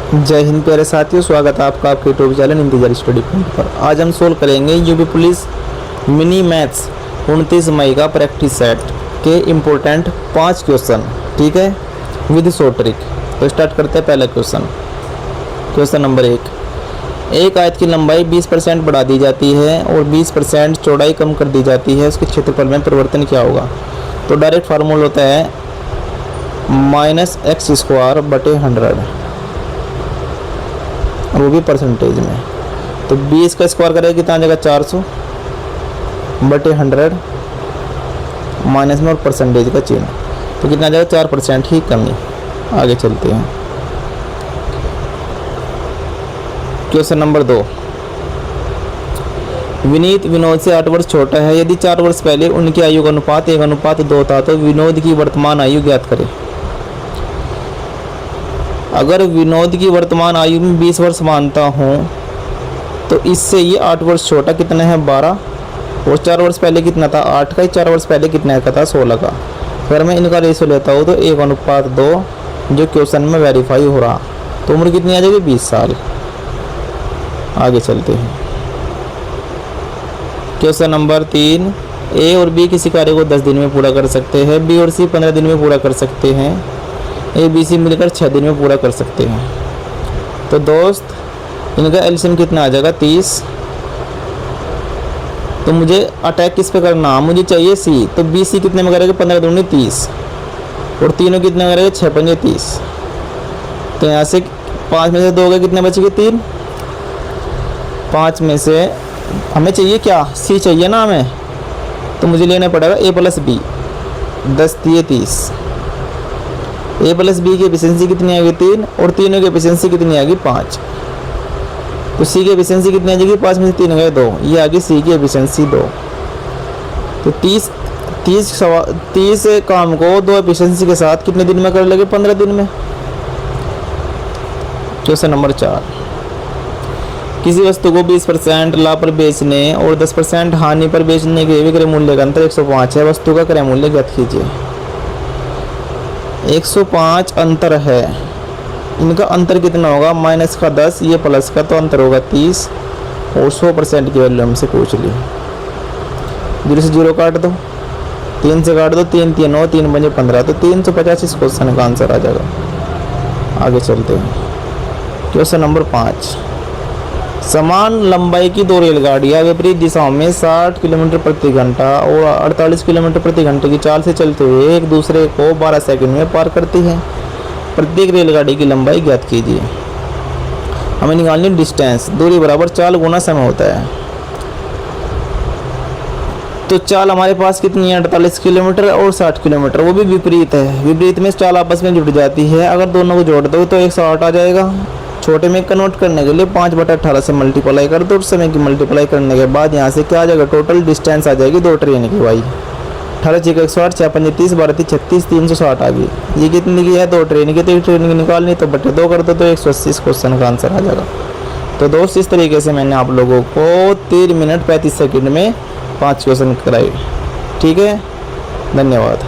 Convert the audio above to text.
जय हिंद प्यारे साथियों, स्वागत है आपका आपके यूट्यूब चैनल इंतजार स्टडी पॉइंट पर। आज हम सोल्व करेंगे यूपी पुलिस मिनी मैथ्स 29 मई का प्रैक्टिस सेट के इम्पोर्टेंट 5 क्वेश्चन, ठीक है, विद शॉर्ट ट्रिक। तो स्टार्ट करते हैं पहला क्वेश्चन। Question number 1। एक आयत की लंबाई 20% बढ़ा दी जाती है और 20% चौड़ाई कम कर दी जाती है, उसके क्षेत्रफल में परिवर्तन क्या होगा? तो डायरेक्ट फार्मूला होता है -x²/100, वो भी परसेंटेज में। तो 20 का स्क्वायर करेगा कितना आ जाएगा? 400/100 माइनस में और परसेंटेज का चिन्ह, तो कितना आ जाएगा? 4% ही कमी। आगे चलते हैं। Question number 2। विनीत विनोद से 8 वर्ष छोटा है। यदि 4 वर्ष पहले उनकी आयु का अनुपात 1:2 था तो विनोद की वर्तमान आयु ज्ञात करें। अगर विनोद की वर्तमान आयु में 20 वर्ष मानता हूँ तो इससे ये 8 वर्ष छोटा कितना है? 12। और 4 वर्ष पहले कितना था? 8 का। 4 वर्ष पहले कितना का था? 16 का। अगर मैं इनका रेशो लेता हूँ तो 1:2 जो क्वेश्चन में वेरीफाई हो रहा, तो उम्र कितनी आ जाएगी? 20 साल। आगे चलते हैं। Question number 3। ए और बी किसी कार्य को 10 दिन में पूरा कर सकते हैं, बी और सी 15 दिन में पूरा कर सकते हैं, ए बी सी मिलकर 6 दिन में पूरा कर सकते हैं। तो दोस्त इनका एलसीएम कितना आ जाएगा? 30। तो मुझे अटैक किस पे करना? मुझे चाहिए सी। तो बी सी कितने में करेगा? 15 दूनी 30 और तीनों कितने में करेगा? 6 पंजे 30। तो यहाँ से 5 में से 2 गए, कितने बचेंगे? 3। 5 में से हमें चाहिए क्या? सी चाहिए ना हमें, तो मुझे लेना पड़ेगा ए प्लस बी। 10 दिए 30। ए प्लस बी की एफिशिएंसी कितनी आएगी? 3। और तीनों की एफिशिएंसी कितनी आएगी? 5। तो सी की एफिशिएंसी कितनी आ जाएगी? 5 में से 3 गए 2, ये आ गई सी की एफिशिएंसी 2। तो 30 काम को 2 एफिशिएंसी के साथ कितने दिन में कर लेंगे? 15 दिन में। Question number 4। किसी वस्तु को 20% लाभ पर बेचने और 10% हानि पर बेचने के विक्रय मूल्य का अंतर 105 है। वस्तु का क्रय मूल्य ज्ञात कीजिए। 105 अंतर है, इनका अंतर कितना होगा? -10, ये प्लस का, तो अंतर होगा 30। और 100% की वैल्यू हमसे पूछ ली। 0 से 0 काट दो, 3 से काट दो, 3 3 9, 3 5 15, तो 350 इस क्वेश्चन का आंसर आ जाएगा। आगे चलते हैं। Question number 5। समान लंबाई की 2 रेलगाड़ियाँ विपरीत दिशाओं में 60 किलोमीटर प्रति घंटा और 48 किलोमीटर प्रति घंटे की चाल से चलते हुए एक दूसरे को 12 सेकंड में पार करती हैं। प्रत्येक रेलगाड़ी की लंबाई ज्ञात कीजिए। हमें निकालनी डिस्टेंस, दूरी बराबर चाल गुना समय होता है। तो चाल हमारे पास कितनी है? 48 किलोमीटर और 60 किलोमीटर, वो भी विपरीत है। विपरीत में चाल आपस में जुड़ जाती है। अगर दोनों को जोड़ दो तो 108 आ जाएगा। छोटे में कन्वर्ट करने के लिए 5/18 से मल्टीप्लाई कर दो। समय की मल्टीप्लाई करने के बाद यहाँ से क्या आ जाएगा? टोटल डिस्टेंस आ जाएगी 2 ट्रेन की भाई। 18 × 108, 6 पंजे 30, 12 × 36, 360 आ गई। ये कितनी की है? 2 ट्रेन की। तो एक ट्रेन की निकालनी तो बटे 2 कर दो, तो 180 इस क्वेश्चन का आंसर आ जाएगा। तो दोस्त इस तरीके से मैंने आप लोगों को 3 मिनट 35 सेकेंड में 5 क्वेश्चन कराए। ठीक है, धन्यवाद।